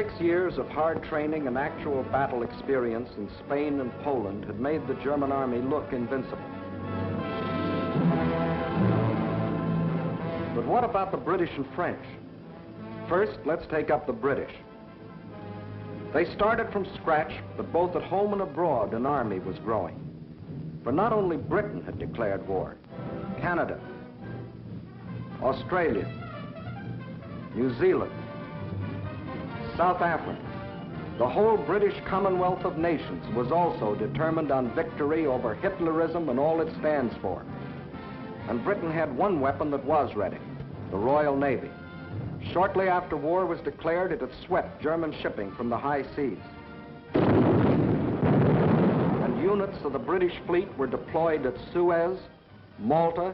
6 years of hard training and actual battle experience in Spain and Poland had made the German army look invincible. But what about the British and French? First, let's take up the British. They started from scratch, but both at home and abroad, an army was growing. For not only Britain had declared war, Canada, Australia, New Zealand, South Africa, the whole British Commonwealth of Nations was also determined on victory over Hitlerism and all it stands for. And Britain had one weapon that was ready, the Royal Navy. Shortly after war was declared, it had swept German shipping from the high seas. And units of the British fleet were deployed at Suez, Malta,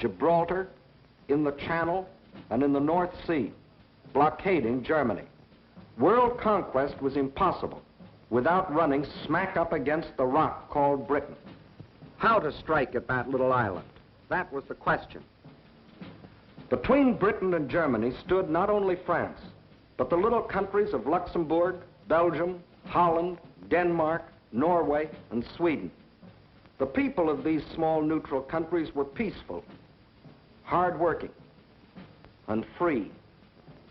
Gibraltar, in the Channel, and in the North Sea, blockading Germany. World conquest was impossible without running smack up against the rock called Britain. How to strike at that little island? That was the question. Between Britain and Germany stood not only France, but the little countries of Luxembourg, Belgium, Holland, Denmark, Norway, and Sweden. The people of these small neutral countries were peaceful, hard-working, and free.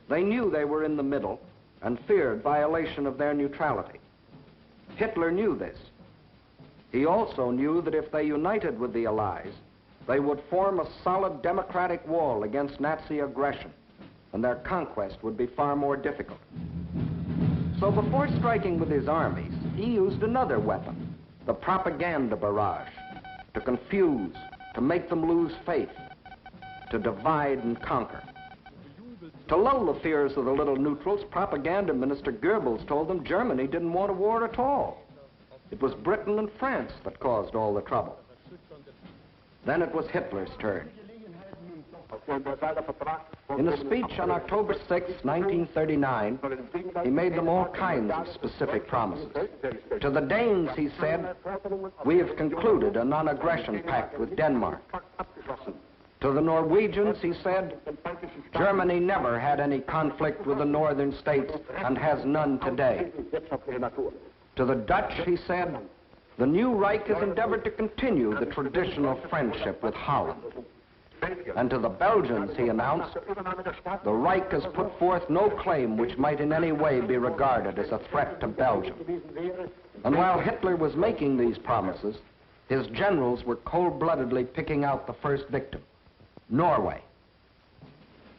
They knew they were in the middle and feared violation of their neutrality. Hitler knew this. He also knew that if they united with the Allies, they would form a solid democratic wall against Nazi aggression, and their conquest would be far more difficult. So before striking with his armies, he used another weapon, the propaganda barrage, to confuse, to make them lose faith, to divide and conquer. To lull the fears of the little neutrals, Propaganda Minister Goebbels told them Germany didn't want a war at all. It was Britain and France that caused all the trouble. Then it was Hitler's turn. In a speech on October 6, 1939, he made them all kinds of specific promises. To the Danes, he said, "We have concluded a non-aggression pact with Denmark." To the Norwegians, he said, "Germany never had any conflict with the northern states and has none today." To the Dutch, he said, "The new Reich has endeavored to continue the traditional friendship with Holland." And to the Belgians, he announced, "The Reich has put forth no claim which might in any way be regarded as a threat to Belgium." And while Hitler was making these promises, his generals were cold-bloodedly picking out the first victim, Norway.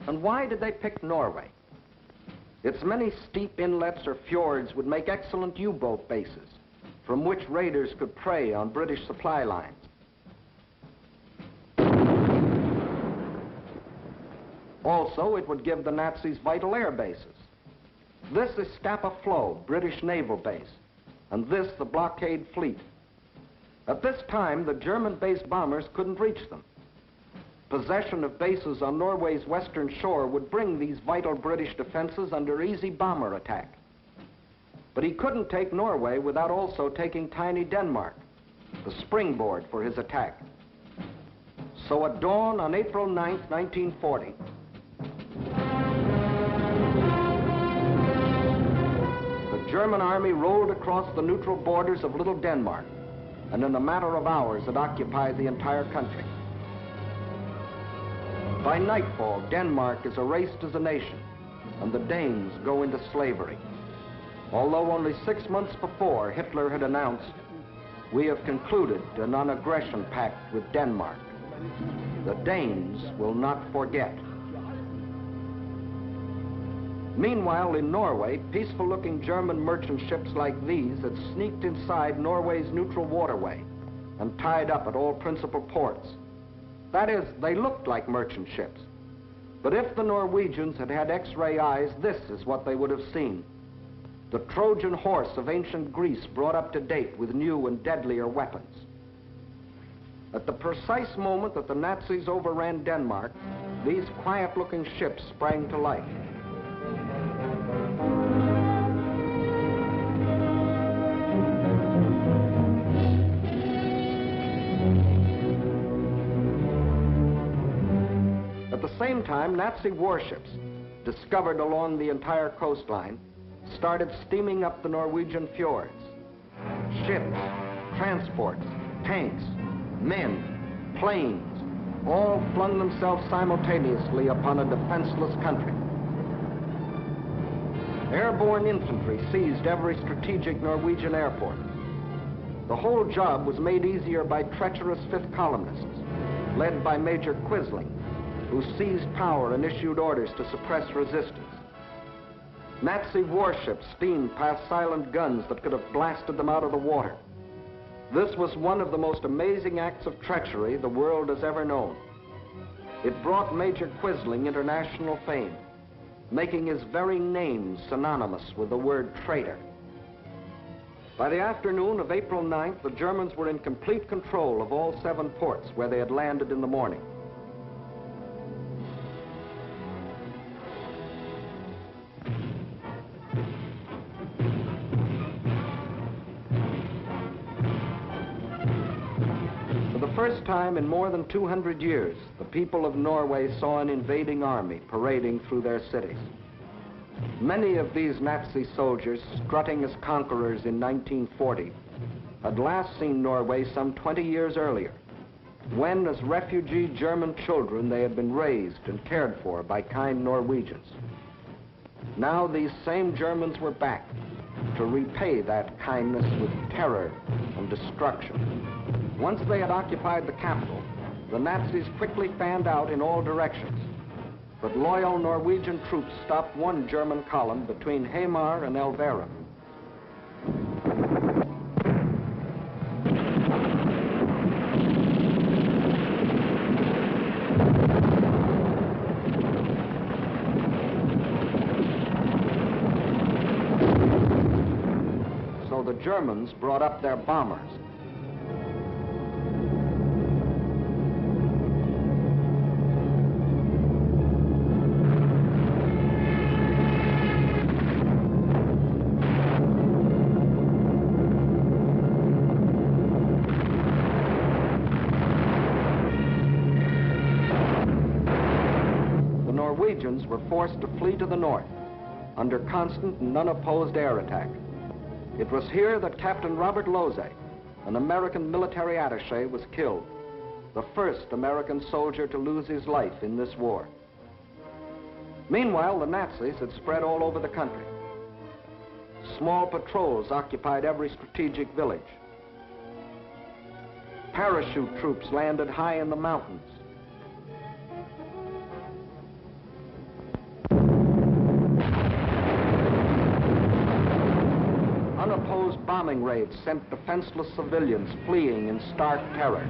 And why did they pick Norway? Its many steep inlets or fjords would make excellent U-boat bases from which raiders could prey on British supply lines. Also, it would give the Nazis vital air bases. This is Scapa Flow, British naval base, and this the blockade fleet. At this time, the German-based bombers couldn't reach them. Possession of bases on Norway's western shore would bring these vital British defenses under easy bomber attack. But he couldn't take Norway without also taking tiny Denmark, the springboard for his attack. So at dawn on April 9, 1940, the German army rolled across the neutral borders of Little Denmark, and in a matter of hours it occupied the entire country. By nightfall, Denmark is erased as a nation, and the Danes go into slavery. Although only 6 months before, Hitler had announced, "We have concluded a non-aggression pact with Denmark. The Danes will not forget." Meanwhile, in Norway, peaceful-looking German merchant ships like these had sneaked inside Norway's neutral waterway and tied up at all principal ports. That is, they looked like merchant ships. But if the Norwegians had had X-ray eyes, this is what they would have seen. The Trojan horse of ancient Greece brought up to date with new and deadlier weapons. At the precise moment that the Nazis overran Denmark, these quiet-looking ships sprang to life. At the same time, Nazi warships, discovered along the entire coastline, started steaming up the Norwegian fjords. Ships, transports, tanks, men, planes, all flung themselves simultaneously upon a defenseless country. Airborne infantry seized every strategic Norwegian airport. The whole job was made easier by treacherous fifth columnists, led by Major Quisling, who seized power and issued orders to suppress resistance. Nazi warships steamed past silent guns that could have blasted them out of the water. This was one of the most amazing acts of treachery the world has ever known. It brought Major Quisling international fame, making his very name synonymous with the word traitor. By the afternoon of April 9th, the Germans were in complete control of all 7 ports where they had landed in the morning. For the first time in more than 200 years, the people of Norway saw an invading army parading through their cities. Many of these Nazi soldiers, strutting as conquerors in 1940, had last seen Norway some 20 years earlier, when, as refugee German children, they had been raised and cared for by kind Norwegians. Now these same Germans were back to repay that kindness with terror and destruction. Once they had occupied the capital, the Nazis quickly fanned out in all directions. But loyal Norwegian troops stopped one German column between Hamar and Elvera. So the Germans brought up their bombers. Norwegians were forced to flee to the north under constant and unopposed air attack. It was here that Captain Robert Lose, an American military attaché, was killed, the first American soldier to lose his life in this war. Meanwhile, the Nazis had spread all over the country. Small patrols occupied every strategic village. Parachute troops landed high in the mountains. Unopposed bombing raids sent defenseless civilians fleeing in stark terror.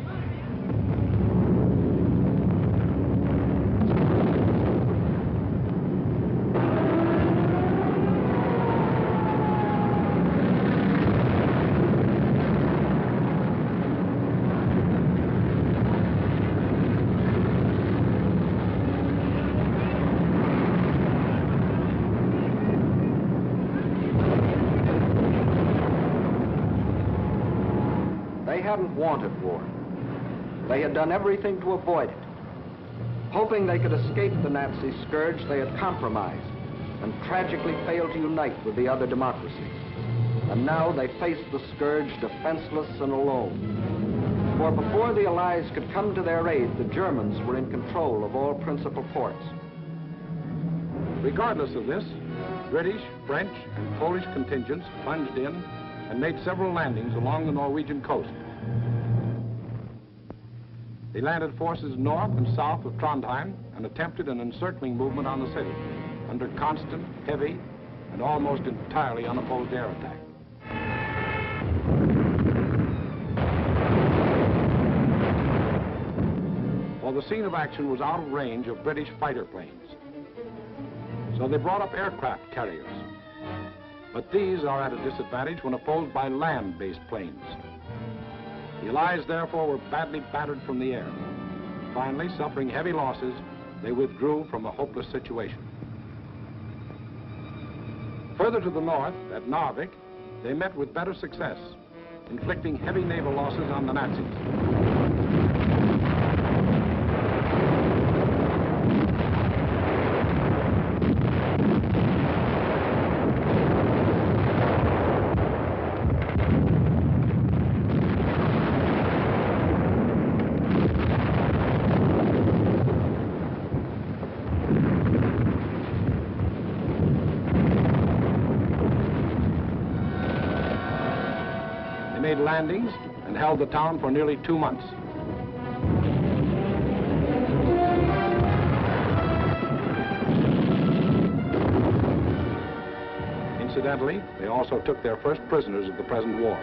They hadn't wanted war. They had done everything to avoid it. Hoping they could escape the Nazi scourge, they had compromised and tragically failed to unite with the other democracies. And now they faced the scourge defenseless and alone. For before the Allies could come to their aid, the Germans were in control of all principal ports. Regardless of this, British, French, and Polish contingents plunged in and made several landings along the Norwegian coast. They landed forces north and south of Trondheim and attempted an encircling movement on the city under constant, heavy, and almost entirely unopposed air attack. Well, the scene of action was out of range of British fighter planes, so they brought up aircraft carriers. But these are at a disadvantage when opposed by land-based planes. The Allies, therefore, were badly battered from the air. Finally, suffering heavy losses, they withdrew from a hopeless situation. Further to the north, at Narvik, they met with better success, inflicting heavy naval losses on the Nazis. landings and held the town for nearly 2 months. Incidentally, they also took their first prisoners of the present war.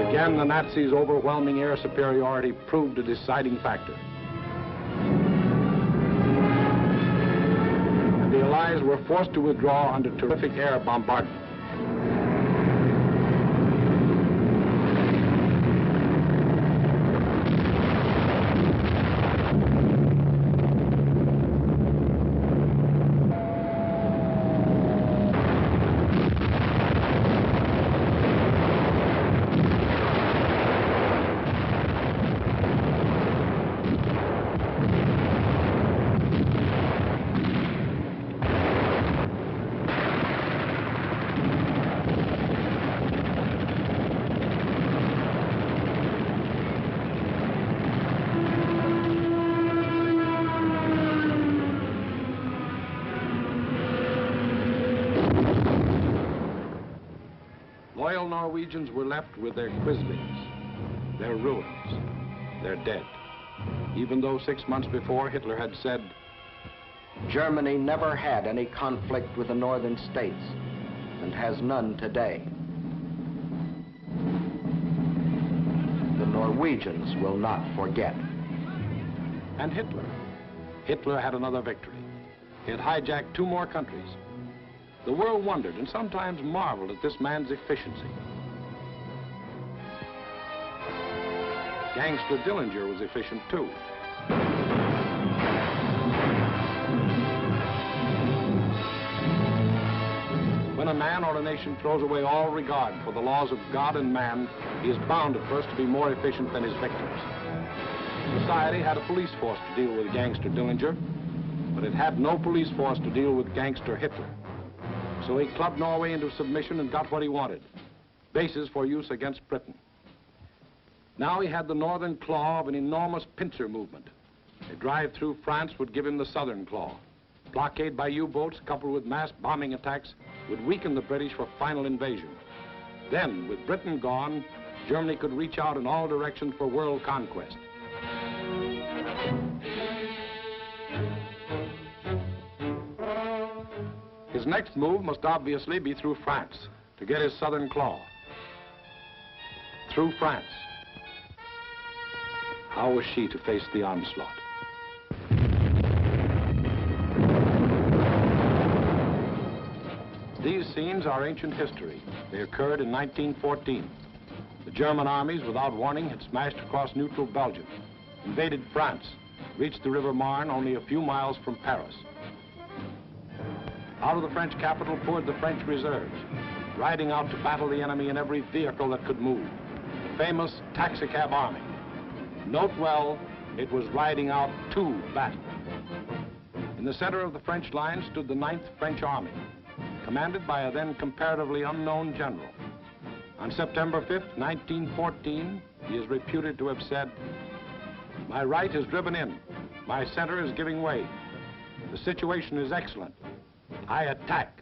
Again, the Nazis' overwhelming air superiority proved a deciding factor. And the Allies were forced to withdraw under terrific air bombardment. Loyal Norwegians were left with their quislings, their ruins, their dead. Even though 6 months before Hitler had said, Germany never had any conflict with the northern states and has none today. The Norwegians will not forget. And Hitler had another victory. He had hijacked 2 more countries. The world wondered and sometimes marveled at this man's efficiency. Gangster Dillinger was efficient too. When a man or a nation throws away all regard for the laws of God and man, he is bound at first to be more efficient than his victims. Society had a police force to deal with Gangster Dillinger, but it had no police force to deal with Gangster Hitler. So he clubbed Norway into submission and got what he wanted, bases for use against Britain. Now he had the northern claw of an enormous pincer movement. A drive through France would give him the southern claw. Blockade by U-boats coupled with mass bombing attacks would weaken the British for final invasion. Then, with Britain gone, Germany could reach out in all directions for world conquest. His next move must obviously be through France, to get his southern claw. Through France. How was she to face the onslaught? These scenes are ancient history. They occurred in 1914. The German armies, without warning, had smashed across neutral Belgium, invaded France, reached the River Marne only a few miles from Paris. Out of the French capital poured the French reserves, riding out to battle the enemy in every vehicle that could move. The famous taxicab army. Note well, it was riding out to battle. In the center of the French line stood the 9th French Army, commanded by a then comparatively unknown general. On September 5th, 1914, he is reputed to have said, "My right is driven in. My center is giving way. The situation is excellent. I attack."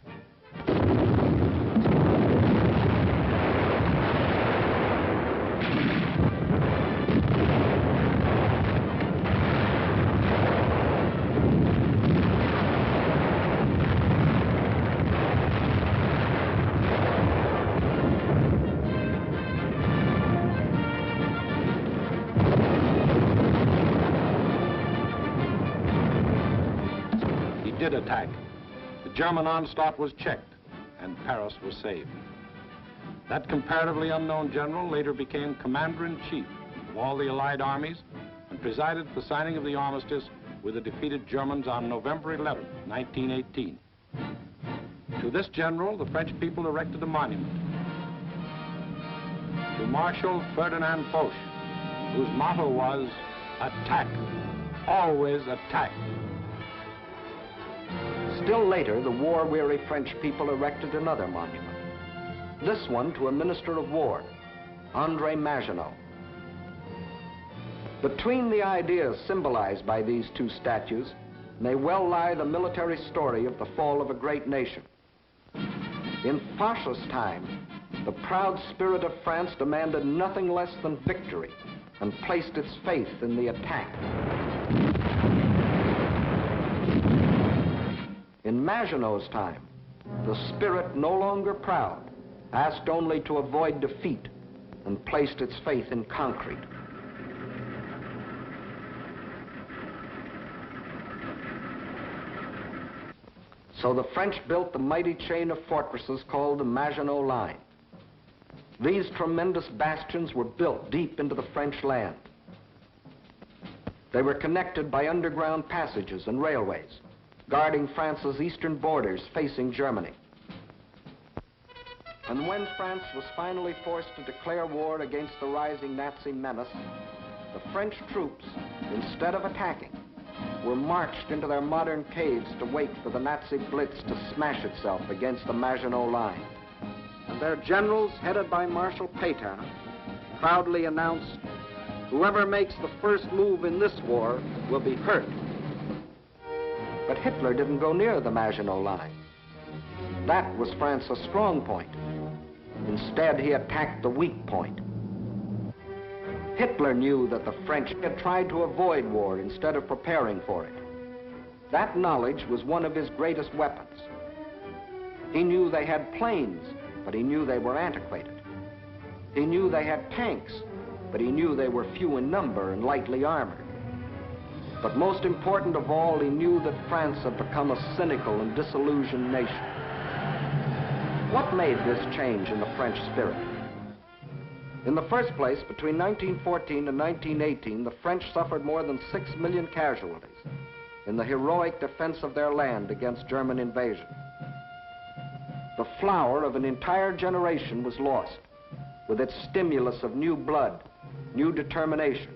He did attack. The German onslaught was checked, and Paris was saved. That comparatively unknown general later became commander-in-chief of all the Allied armies and presided at the signing of the armistice with the defeated Germans on November 11, 1918. To this general, the French people erected a monument. To Marshal Ferdinand Foch, whose motto was, "Attack, always attack." Still later, the war-weary French people erected another monument. This one to a minister of war, André Maginot. Between the ideas symbolized by these 2 statues may well lie the military story of the fall of a great nation. In Foch's time, the proud spirit of France demanded nothing less than victory and placed its faith in the attack. In Maginot's time, the spirit, no longer proud, asked only to avoid defeat and placed its faith in concrete. So the French built the mighty chain of fortresses called the Maginot Line. These tremendous bastions were built deep into the French land. They were connected by underground passages and railways, guarding France's eastern borders facing Germany. And when France was finally forced to declare war against the rising Nazi menace, the French troops, instead of attacking, were marched into their modern caves to wait for the Nazi blitz to smash itself against the Maginot Line. And their generals, headed by Marshal Pétain, proudly announced, "Whoever makes the first move in this war will be hurt." But Hitler didn't go near the Maginot Line. That was France's strong point. Instead, he attacked the weak point. Hitler knew that the French had tried to avoid war instead of preparing for it. That knowledge was one of his greatest weapons. He knew they had planes, but he knew they were antiquated. He knew they had tanks, but he knew they were few in number and lightly armored. But most important of all, he knew that France had become a cynical and disillusioned nation. What made this change in the French spirit? In the first place, between 1914 and 1918, the French suffered more than 6 million casualties in the heroic defense of their land against German invasion. The flower of an entire generation was lost, with its stimulus of new blood, new determination,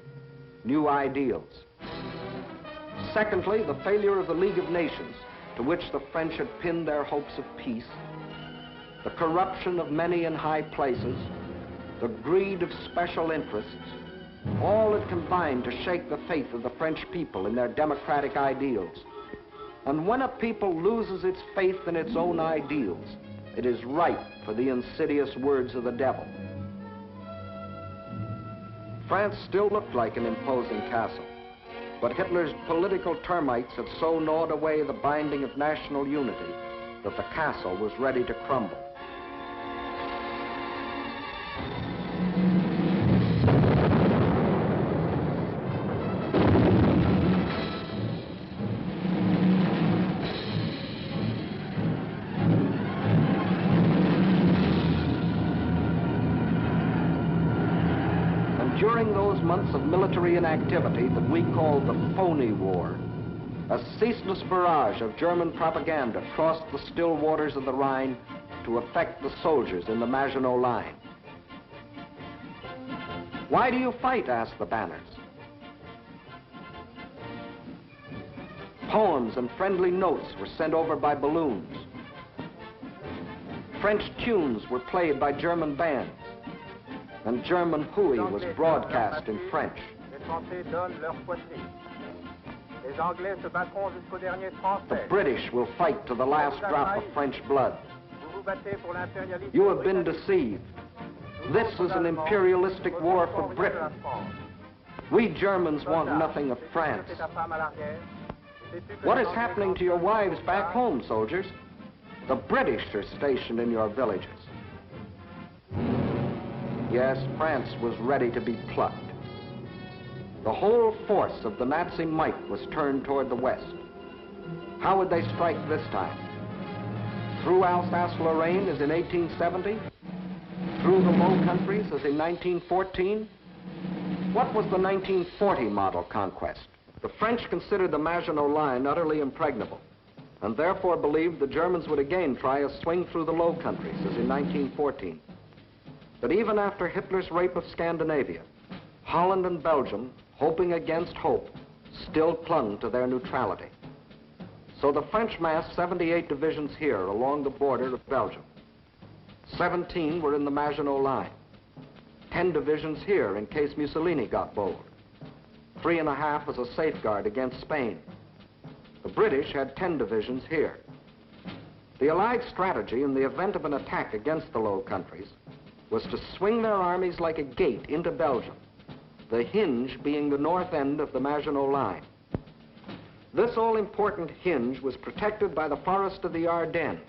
new ideals. Secondly, the failure of the League of Nations, to which the French had pinned their hopes of peace, the corruption of many in high places, the greed of special interests, all had combined to shake the faith of the French people in their democratic ideals. And when a people loses its faith in its own ideals, it is ripe for the insidious words of the devil. France still looked like an imposing castle, but Hitler's political termites had so gnawed away the binding of national unity that the castle was ready to crumble. During those months of military inactivity that we called the phony war, a ceaseless barrage of German propaganda crossed the still waters of the Rhine to affect the soldiers in the Maginot Line. "Why do you fight?" asked the banners. Poems and friendly notes were sent over by balloons. French tunes were played by German bands, and German hooey was broadcast in French. The British will fight to the last drop of French blood. You have been deceived. This is an imperialistic war for Britain. We Germans want nothing of France. What is happening to your wives back home, soldiers? The British are stationed in your villages. Yes, France was ready to be plucked. The whole force of the Nazi might was turned toward the west. How would they strike this time? Through Alsace-Lorraine as in 1870? Through the Low Countries as in 1914? What was the 1940 model conquest? The French considered the Maginot Line utterly impregnable, and therefore believed the Germans would again try a swing through the Low Countries as in 1914. But even after Hitler's rape of Scandinavia, Holland and Belgium, hoping against hope, still clung to their neutrality. So the French massed 78 divisions here along the border of Belgium. 17 were in the Maginot Line. 10 divisions here in case Mussolini got bold. 3.5 as a safeguard against Spain. The British had 10 divisions here. The Allied strategy in the event of an attack against the Low Countries was to swing their armies like a gate into Belgium, the hinge being the north end of the Maginot Line. This all-important hinge was protected by the forest of the Ardennes,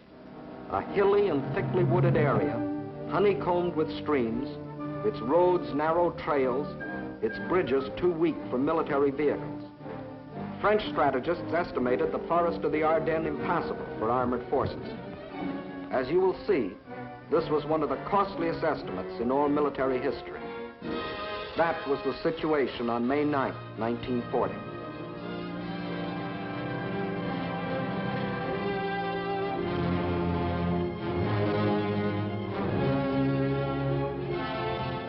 a hilly and thickly wooded area, honeycombed with streams, its roads narrow trails, its bridges too weak for military vehicles. French strategists estimated the forest of the Ardennes impassable for armored forces. As you will see, this was one of the costliest estimates in all military history. That was the situation on May 9, 1940.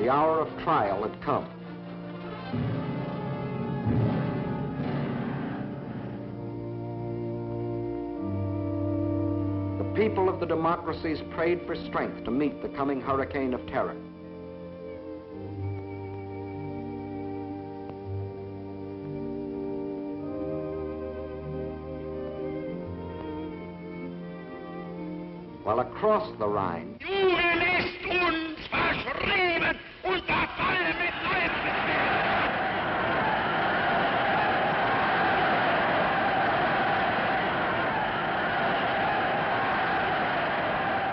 The hour of trial had come. The people of the democracies prayed for strength to meet the coming hurricane of terror. While across the Rhine, Juden ist uns verschrieben und verfallen mit Leibeswehr.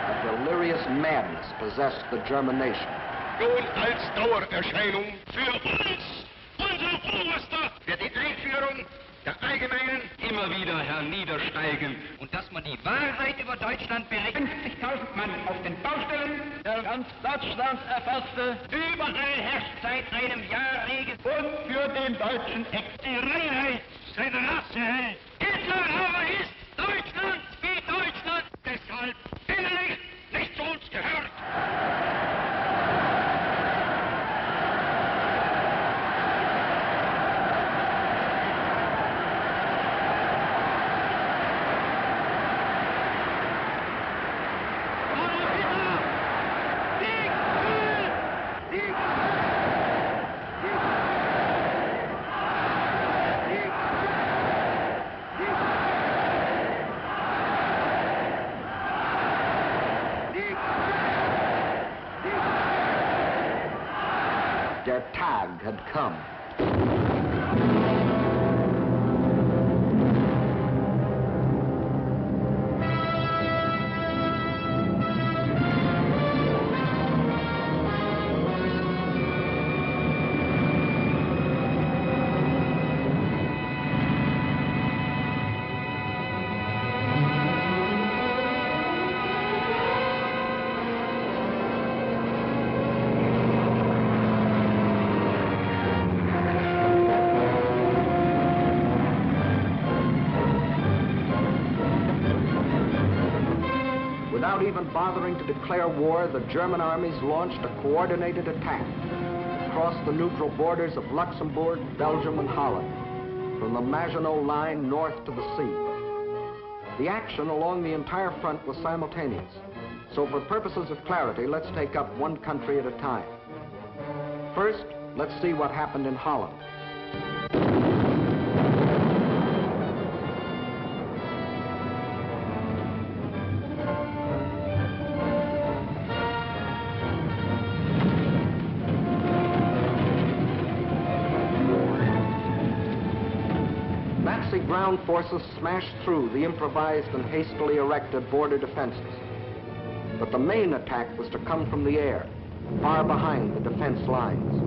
a delirious madness possessed the German nation. Nun als Dauererscheinung für uns, unser Oberster, wird die Einführung der allgemeinen immer wieder herniedersteigen. Und dass man die Wahrheit über Deutschland berechnet. 50.000 Mann auf den Baustellen, der ganz Deutschland erfasste. Überall herrscht seit einem Jahr Regen. Und für den deutschen Ex. Die Reinheit seiner Rasse hält. Hitler aber ist Deutschland wie Deutschland. Deshalb innerlich nicht zu uns gehört. Der Tag had come. Without even bothering to declare war, the German armies launched a coordinated attack across the neutral borders of Luxembourg, Belgium, and Holland, from the Maginot Line north to the sea. The action along the entire front was simultaneous, so for purposes of clarity, let's take up one country at a time. First, let's see what happened in Holland. Ground forces smashed through the improvised and hastily erected border defenses. But the main attack was to come from the air, far behind the defense lines.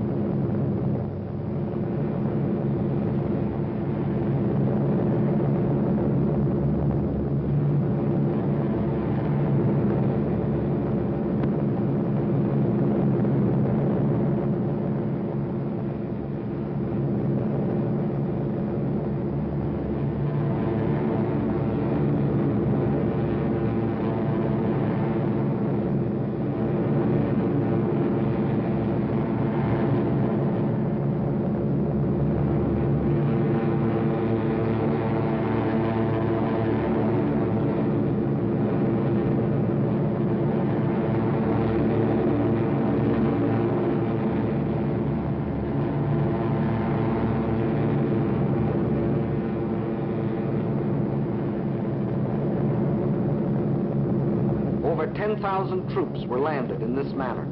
10,000 troops were landed in this manner.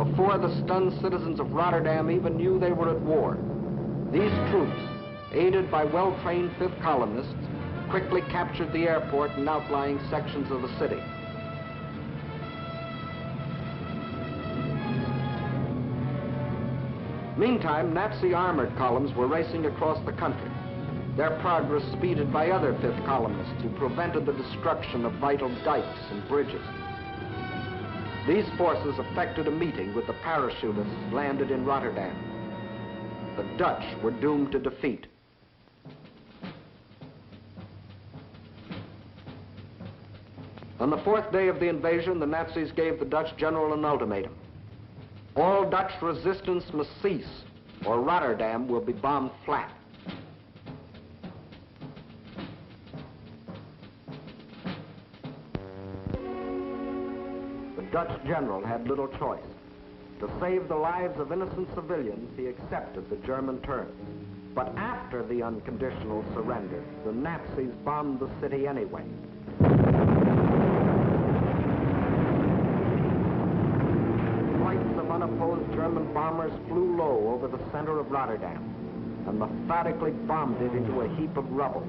Before the stunned citizens of Rotterdam even knew they were at war, these troops, aided by well-trained fifth columnists, quickly captured the airport and outlying sections of the city. Meantime, Nazi armored columns were racing across the country, their progress speeded by other fifth columnists who prevented the destruction of vital dikes and bridges. These forces effected a meeting with the parachutists landed in Rotterdam. The Dutch were doomed to defeat. On the fourth day of the invasion, the Nazis gave the Dutch general an ultimatum. All Dutch resistance must cease, or Rotterdam will be bombed flat. The Dutch general had little choice. To save the lives of innocent civilians, he accepted the German terms. But after the unconditional surrender, the Nazis bombed the city anyway. Flights of unopposed German bombers flew low over the center of Rotterdam and methodically bombed it into a heap of rubble.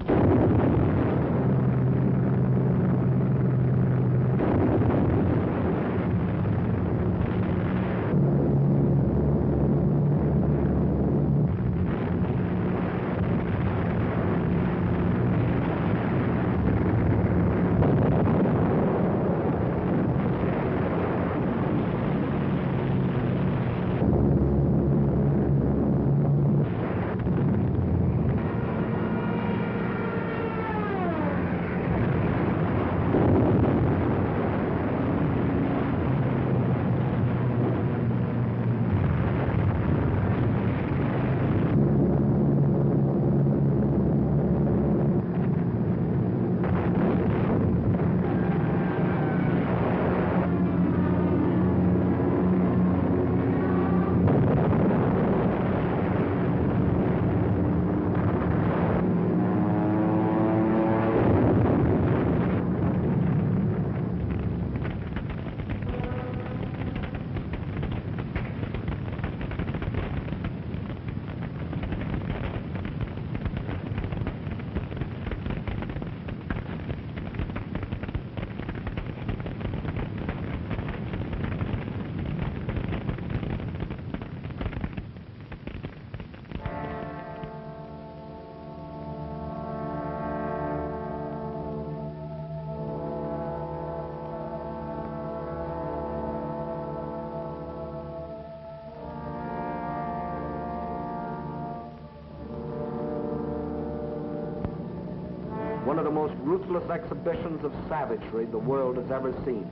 One of the most ruthless exhibitions of savagery the world has ever seen.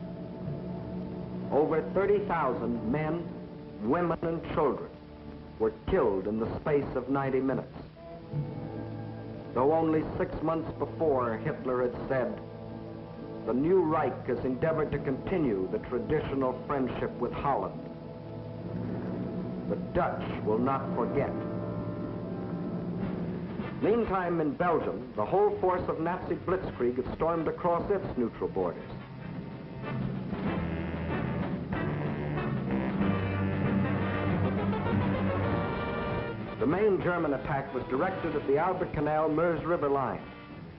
Over 30,000 men, women, and children were killed in the space of 90 minutes. Though only 6 months before, Hitler had said, "The new Reich has endeavored to continue the traditional friendship with Holland. The Dutch will not forget." Meantime, in Belgium, the whole force of Nazi blitzkrieg had stormed across its neutral borders. The main German attack was directed at the Albert Canal-Meuse River line,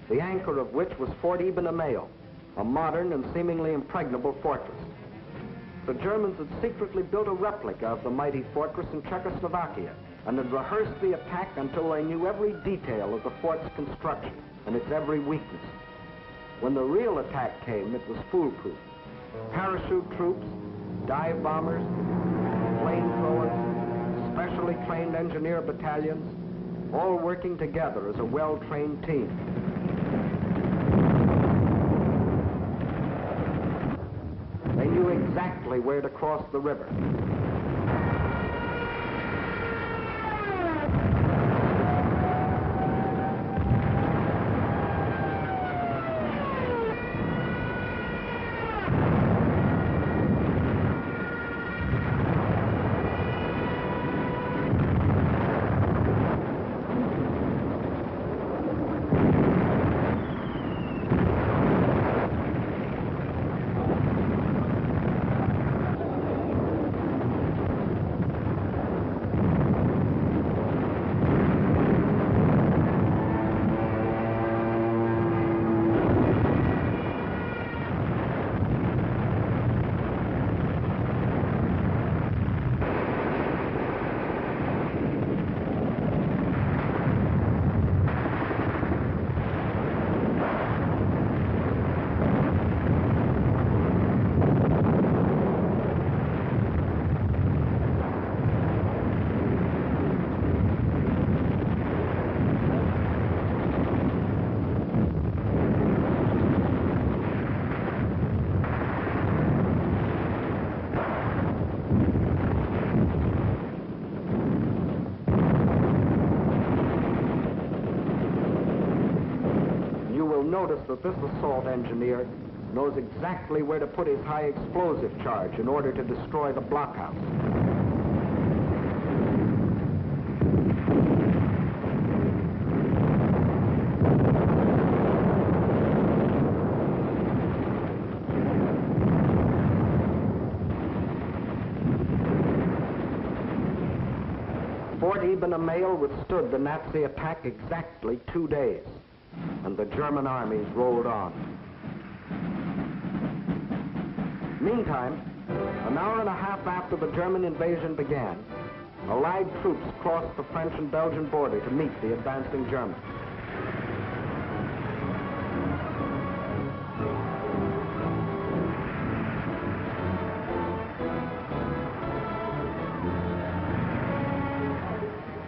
the anchor of which was Fort Ibenamael, a modern and seemingly impregnable fortress. The Germans had secretly built a replica of the mighty fortress in Czechoslovakia and had rehearsed the attack until they knew every detail of the fort's construction and its every weakness. When the real attack came, it was foolproof. Parachute troops, dive bombers, flamethrowers, specially trained engineer battalions, all working together as a well-trained team. They knew exactly where to cross the river. notice that this assault engineer knows exactly where to put his high explosive charge in order to destroy the blockhouse. Fort Eben-Emael withstood the Nazi attack exactly 2 days, and the German armies rolled on. Meantime, an hour and a half after the German invasion began, Allied troops crossed the French and Belgian border to meet the advancing Germans.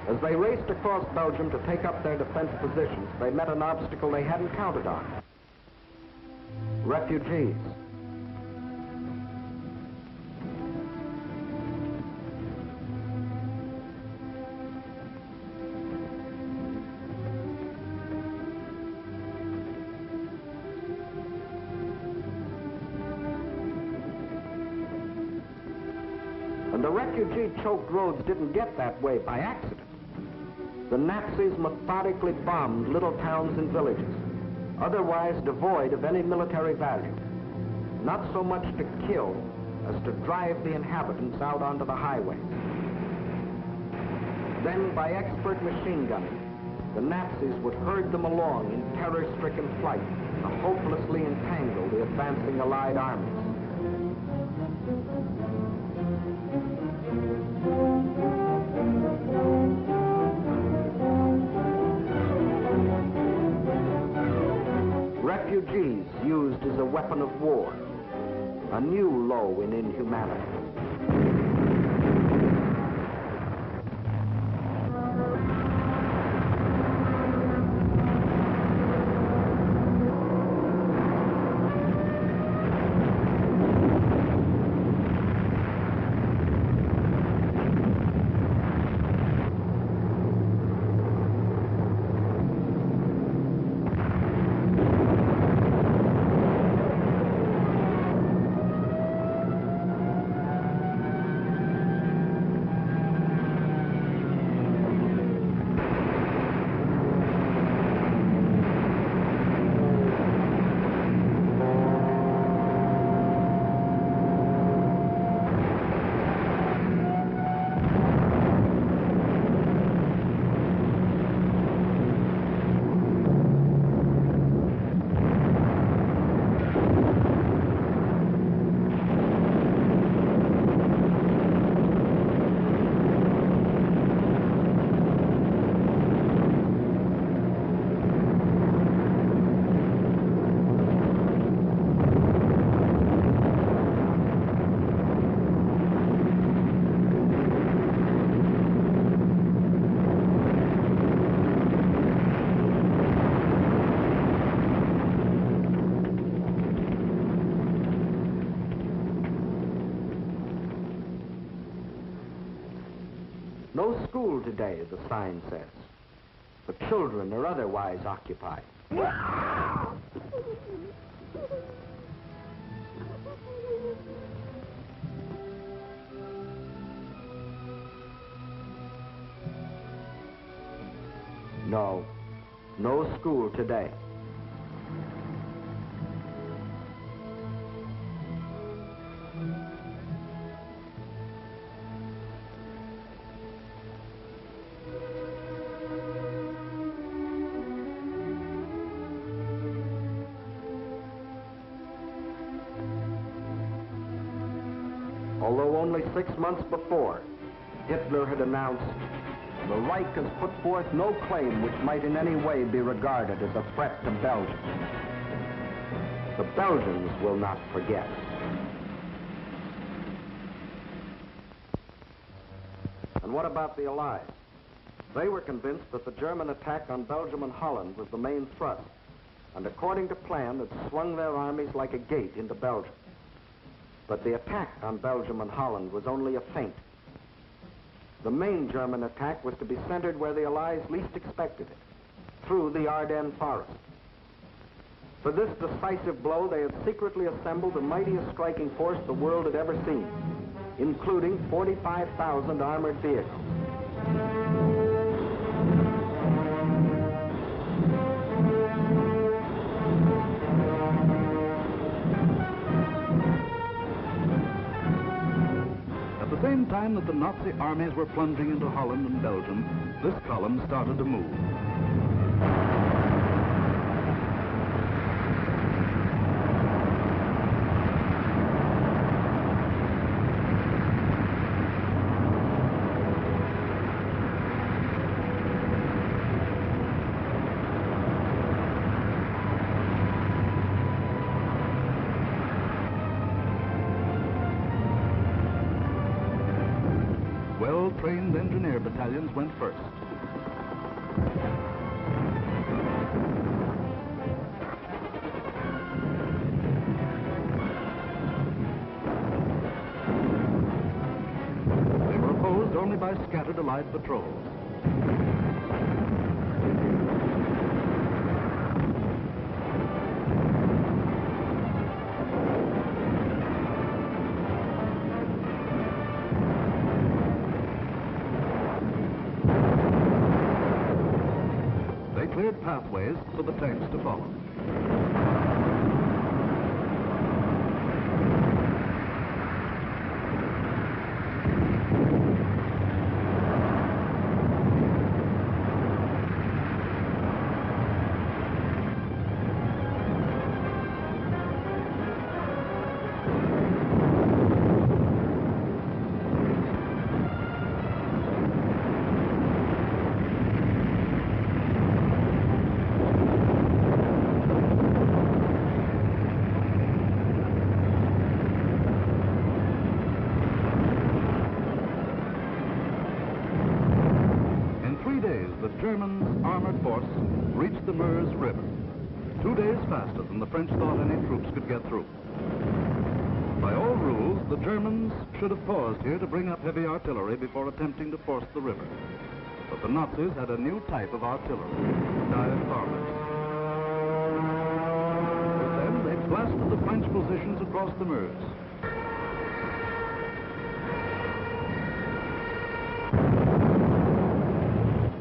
As they raced across Belgium to take up their defense positions, they met an obstacle they hadn't counted on: refugees. And the refugee-choked roads didn't get that way by accident. The Nazis methodically bombed little towns and villages, otherwise devoid of any military value, not so much to kill as to drive the inhabitants out onto the highways. Then, by expert machine gunning, the Nazis would herd them along in terror-stricken flight to hopelessly entangle the advancing Allied armies. Refugees used as a weapon of war, a new low in inhumanity. No school today, the sign says. The children are otherwise occupied. No, no school today. Although only 6 months before, Hitler had announced, "The Reich has put forth no claim which might in any way be regarded as a threat to Belgium. The Belgians will not forget." And what about the Allies? They were convinced that the German attack on Belgium and Holland was the main thrust, and according to plan had swung their armies like a gate into Belgium. But the attack on Belgium and Holland was only a feint. The main German attack was to be centered where the Allies least expected it, through the Ardennes forest. For this decisive blow, they had secretly assembled the mightiest striking force the world had ever seen, including 45,000 armored vehicles. At the same time that the Nazi armies were plunging into Holland and Belgium, this column started to move. Well-trained engineer battalions went first. They were opposed only by scattered Allied patrols. Cleared pathways for the tanks to follow. The Germans' armored force reached the Meuse River, 2 days faster than the French thought any troops could get through. By all rules, the Germans should have paused here to bring up heavy artillery before attempting to force the river. But the Nazis had a new type of artillery, dive bombers. With them, they blasted the French positions across the Meuse.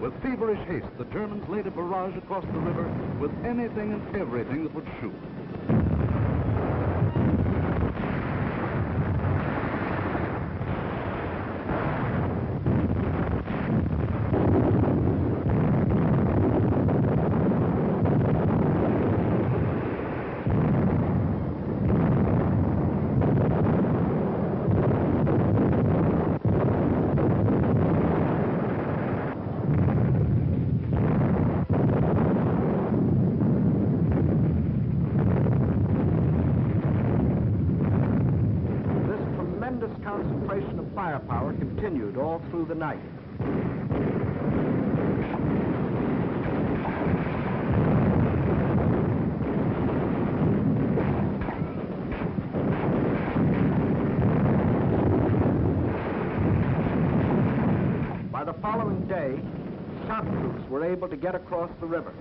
With feverish haste, the Germans laid a barrage across the river with anything and everything that would shoot. Concentration of firepower continued all through the night. By the following day, shock troops were able to get across the river.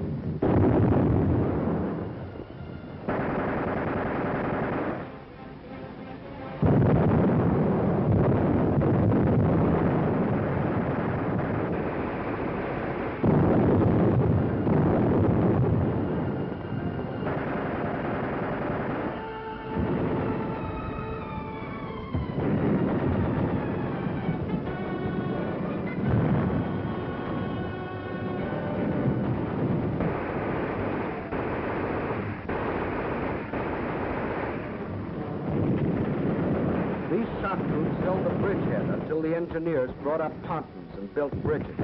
These shock troops held the bridgehead until the engineers brought up pontons and built bridges.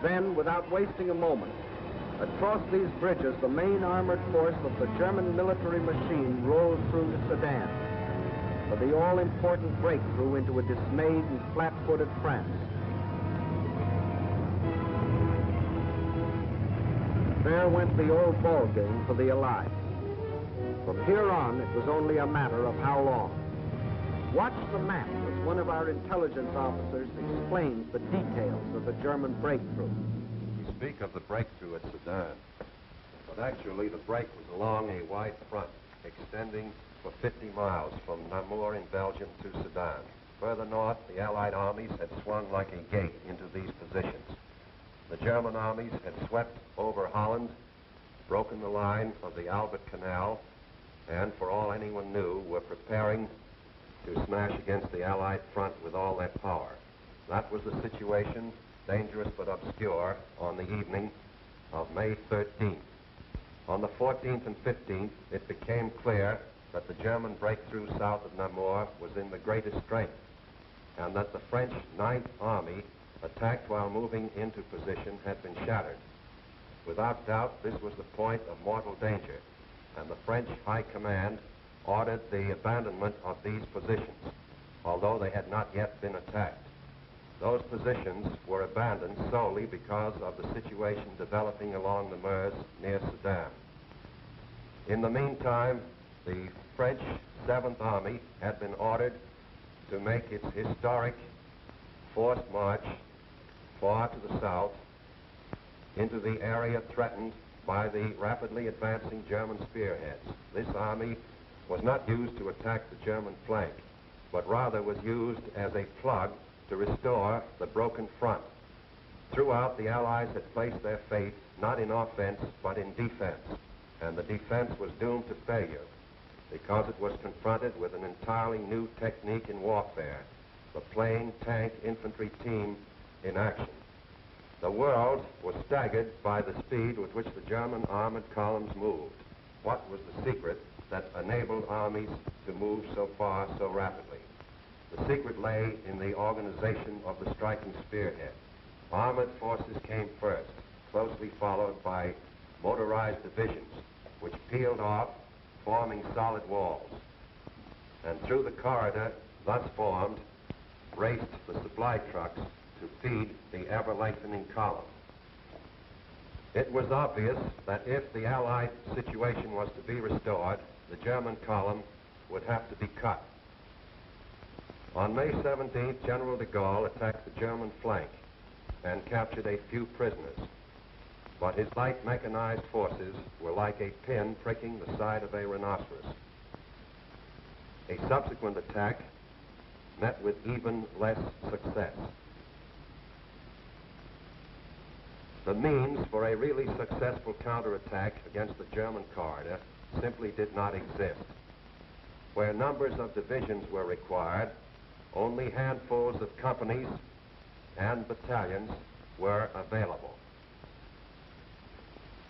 Then, without wasting a moment, across these bridges, the main armored force of the German military machine rolled through to Sedan. for the all-important breakthrough into a dismayed and flat-footed France. There went the old ball game for the Allies. From here on, it was only a matter of how long. Watch the map as one of our intelligence officers explains the details of the German breakthrough. We speak of the breakthrough at Sedan, but actually the break was along a wide front extending for 50 miles from Namur in Belgium to Sedan. Further north, the Allied armies had swung like a gate into these positions. The German armies had swept over Holland, broken the line of the Albert Canal, and for all anyone knew, were preparing to smash against the Allied front with all their power. That was the situation, dangerous but obscure, on the evening of May 13th. On the 14th and 15th, it became clear that the German breakthrough south of Namur was in the greatest strength, and that the French 9th Army, attacked while moving into position, had been shattered. Without doubt, this was the point of mortal danger, and the French High Command ordered the abandonment of these positions, although they had not yet been attacked. Those positions were abandoned solely because of the situation developing along the Meuse near Sedan. In the meantime, the French 7th Army had been ordered to make its historic forced march far to the south into the area threatened by the rapidly advancing German spearheads. This army was not used to attack the German flank, but rather was used as a plug to restore the broken front. Throughout, the Allies had placed their faith not in offense, but in defense, and the defense was doomed to failure because it was confronted with an entirely new technique in warfare, the plain tank infantry team in action. The world was staggered by the speed with which the German armored columns moved. What was the secret that enabled armies to move so far so rapidly? The secret lay in the organization of the striking spearhead. Armored forces came first, closely followed by motorized divisions, which peeled off, forming solid walls. And through the corridor thus formed raced the supply trucks to feed the ever-lengthening column. It was obvious that if the Allied situation was to be restored, the German column would have to be cut. On May 17th, General de Gaulle attacked the German flank and captured a few prisoners. But his light mechanized forces were like a pin pricking the side of a rhinoceros. A subsequent attack met with even less success. The means for a really successful counterattack against the German corridor simply did not exist. Where numbers of divisions were required, only handfuls of companies and battalions were available.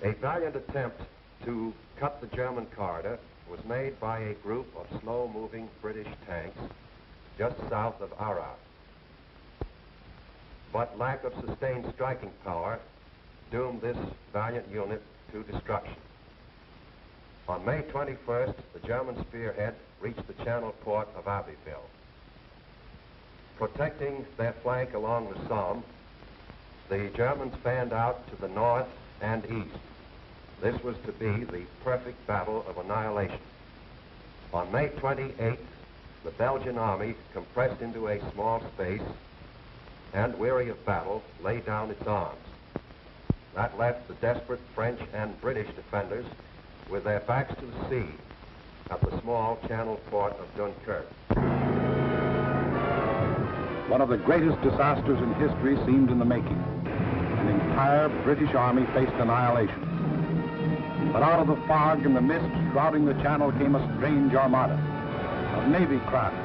A valiant attempt to cut the German corridor was made by a group of slow-moving British tanks just south of Arras. But lack of sustained striking power doomed this valiant unit to destruction. On May 21st, the German spearhead reached the channel port of Abbeville. Protecting their flank along the Somme, the Germans fanned out to the north and east. This was to be the perfect battle of annihilation. On May 28th, the Belgian army, compressed into a small space and weary of battle, laid down its arms. That left the desperate French and British defenders with their backs to the sea at the small channel port of Dunkirk. One of the greatest disasters in history seemed in the making. An entire British army faced annihilation. But out of the fog and the mist shrouding the channel came a strange armada of navy craft,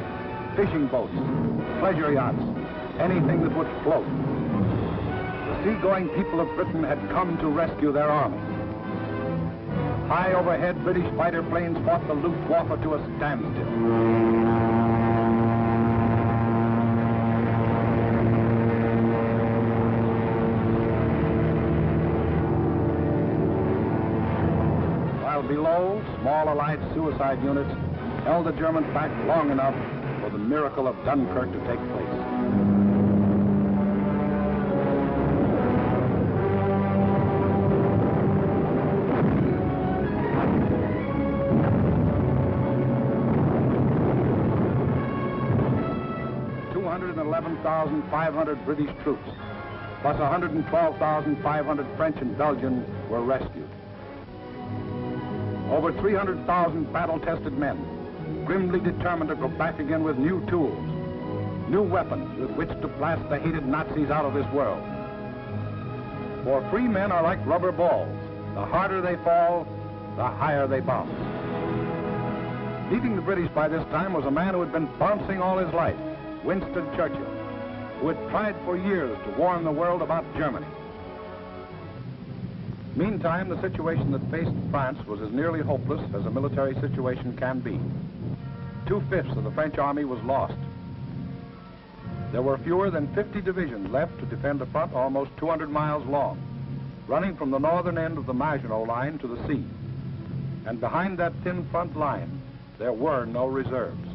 fishing boats, pleasure yachts, anything that would float. The seagoing people of Britain had come to rescue their army. High overhead, British fighter planes fought the Luftwaffe to a standstill. Below, small Allied suicide units held the Germans back long enough for the miracle of Dunkirk to take place. $211,500 British troops, plus 112,500 French and Belgians were rescued. Over 300,000 battle-tested men, grimly determined to go back again with new tools, new weapons with which to blast the hated Nazis out of this world. For free men are like rubber balls. The harder they fall, the higher they bounce. Leading the British by this time was a man who had been bouncing all his life, Winston Churchill, who had tried for years to warn the world about Germany. Meantime, the situation that faced France was as nearly hopeless as a military situation can be. 2/5 of the French army was lost. There were fewer than 50 divisions left to defend a front almost 200 miles long, running from the northern end of the Maginot Line to the sea. And behind that thin front line, there were no reserves.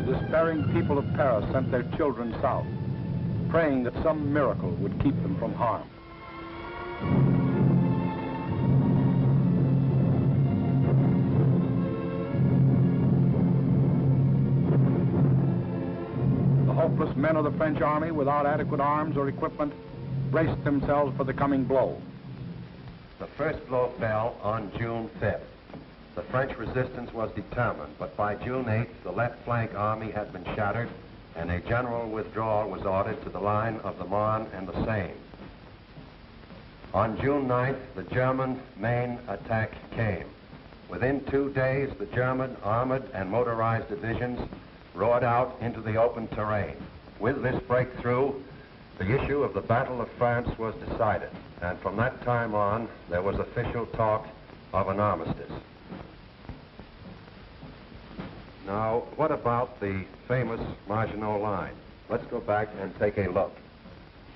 The despairing people of Paris sent their children south, praying that some miracle would keep them from harm. The hopeless men of the French army, without adequate arms or equipment, braced themselves for the coming blow. The first blow fell on June 5th. The French resistance was determined, but by June 8th, the left flank army had been shattered, and a general withdrawal was ordered to the line of the Marne and the Seine. On June 9th, the German main attack came. Within 2 days, the German armored and motorized divisions roared out into the open terrain. With this breakthrough, the issue of the Battle of France was decided, and from that time on, there was official talk of an armistice. Now, what about the famous Maginot Line? Let's go back and take a look.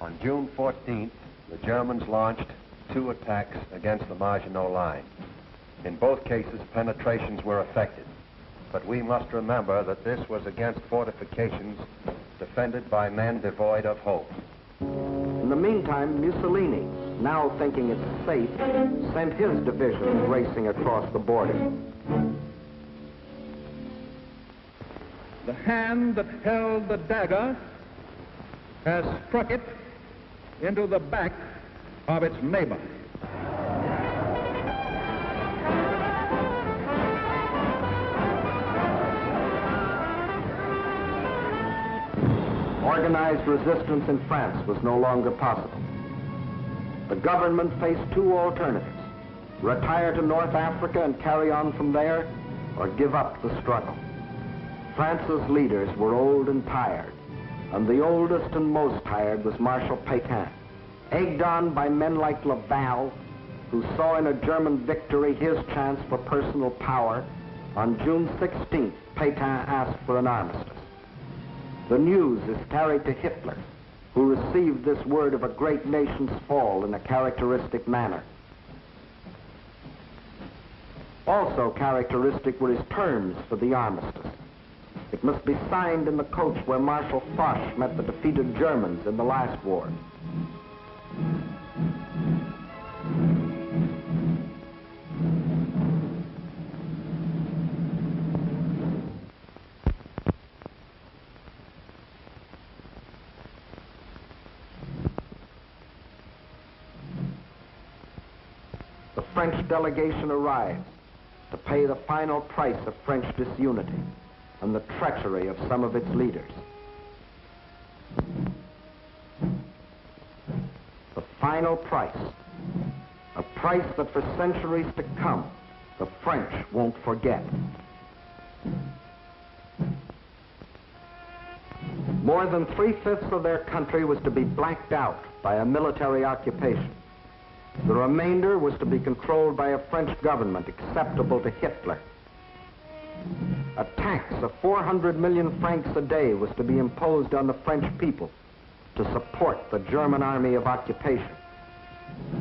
On June 14th, the Germans launched 2 attacks against the Maginot Line. In both cases, penetrations were effected. But we must remember that this was against fortifications defended by men devoid of hope. In the meantime, Mussolini, now thinking it's safe, sent his division racing across the border. The hand that held the dagger has struck it into the back of its neighbor. Organized resistance in France was no longer possible. The government faced 2 alternatives: retire to North Africa and carry on from there, or give up the struggle. France's leaders were old and tired, and the oldest and most tired was Marshal Pétain. Egged on by men like Laval, who saw in a German victory his chance for personal power, on June 16th, Pétain asked for an armistice. The news is carried to Hitler, who received this word of a great nation's fall in a characteristic manner. Also characteristic were his terms for the armistice. It must be signed in the coach where Marshal Foch met the defeated Germans in the last war. The French delegation arrives to pay the final price of French disunity and the treachery of some of its leaders. The final price, a price that for centuries to come, the French won't forget. More than 3/5 of their country was to be blacked out by a military occupation. The remainder was to be controlled by a French government acceptable to Hitler. A tax of 400 million francs a day was to be imposed on the French people to support the German army of occupation.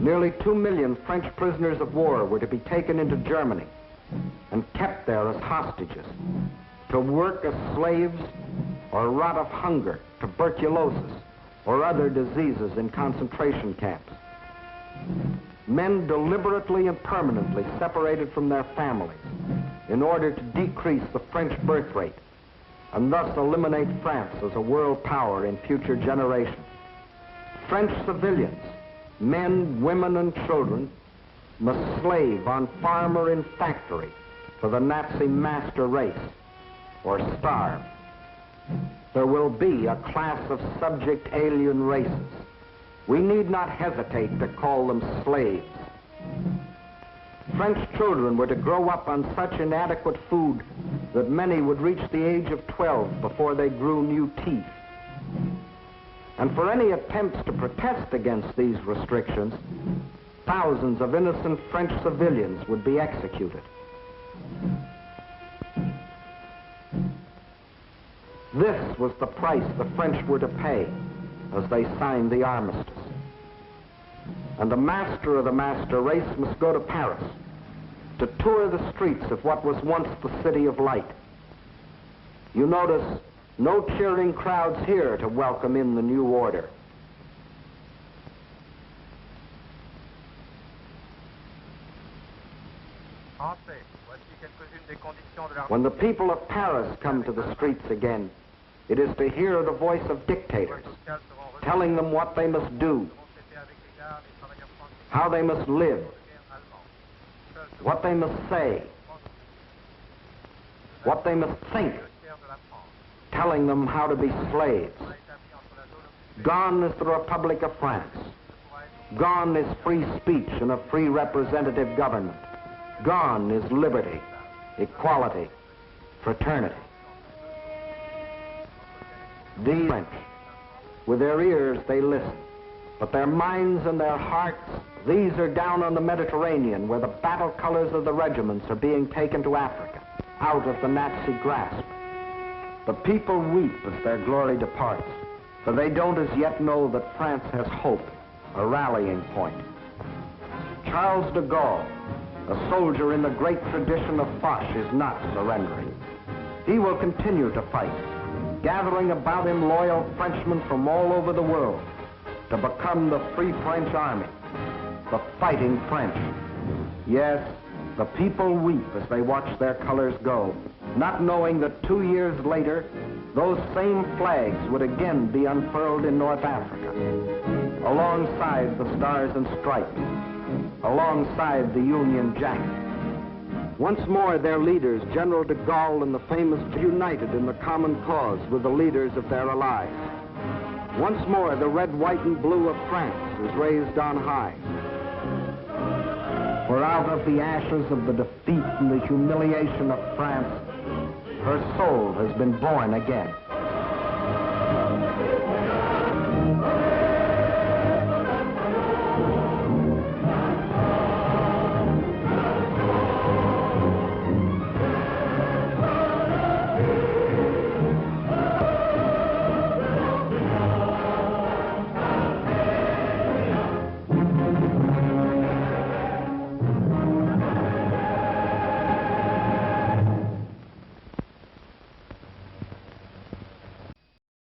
Nearly 2 million French prisoners of war were to be taken into Germany and kept there as hostages, to work as slaves or rot of hunger, tuberculosis, or other diseases in concentration camps. Men deliberately and permanently separated from their families in order to decrease the French birth rate and thus eliminate France as a world power in future generations. French civilians, men, women, and children, must slave on farm or in factory for the Nazi master race, or starve. There will be a class of subject alien races. We need not hesitate to call them slaves. French children were to grow up on such inadequate food that many would reach the age of 12 before they grew new teeth. And for any attempts to protest against these restrictions, thousands of innocent French civilians would be executed. This was the price the French were to pay as they signed the armistice. And the master of the master race must go to Paris to tour the streets of what was once the City of Light. You notice no cheering crowds here to welcome in the new order. When the people of Paris come to the streets again, it is to hear the voice of dictators, telling them what they must do, how they must live, what they must say, what they must think, telling them how to be slaves. Gone is the Republic of France. Gone is free speech and a free representative government. Gone is liberty, equality, fraternity. These French, with their ears they listen, but their minds and their hearts, these are down on the Mediterranean where the battle colors of the regiments are being taken to Africa, out of the Nazi grasp. The people weep as their glory departs, for they don't as yet know that France has hope, a rallying point. Charles de Gaulle, a soldier in the great tradition of Foch, is not surrendering. He will continue to fight, gathering about him loyal Frenchmen from all over the world to become the Free French Army, the fighting French. Yes, the people weep as they watch their colors go, not knowing that 2 years later, those same flags would again be unfurled in North Africa, alongside the Stars and Stripes, alongside the Union Jack. Once more, their leaders, General de Gaulle and the famous, united in the common cause with the leaders of their allies. Once more, the red, white, and blue of France is raised on high. For out of the ashes of the defeat and the humiliation of France, her soul has been born again.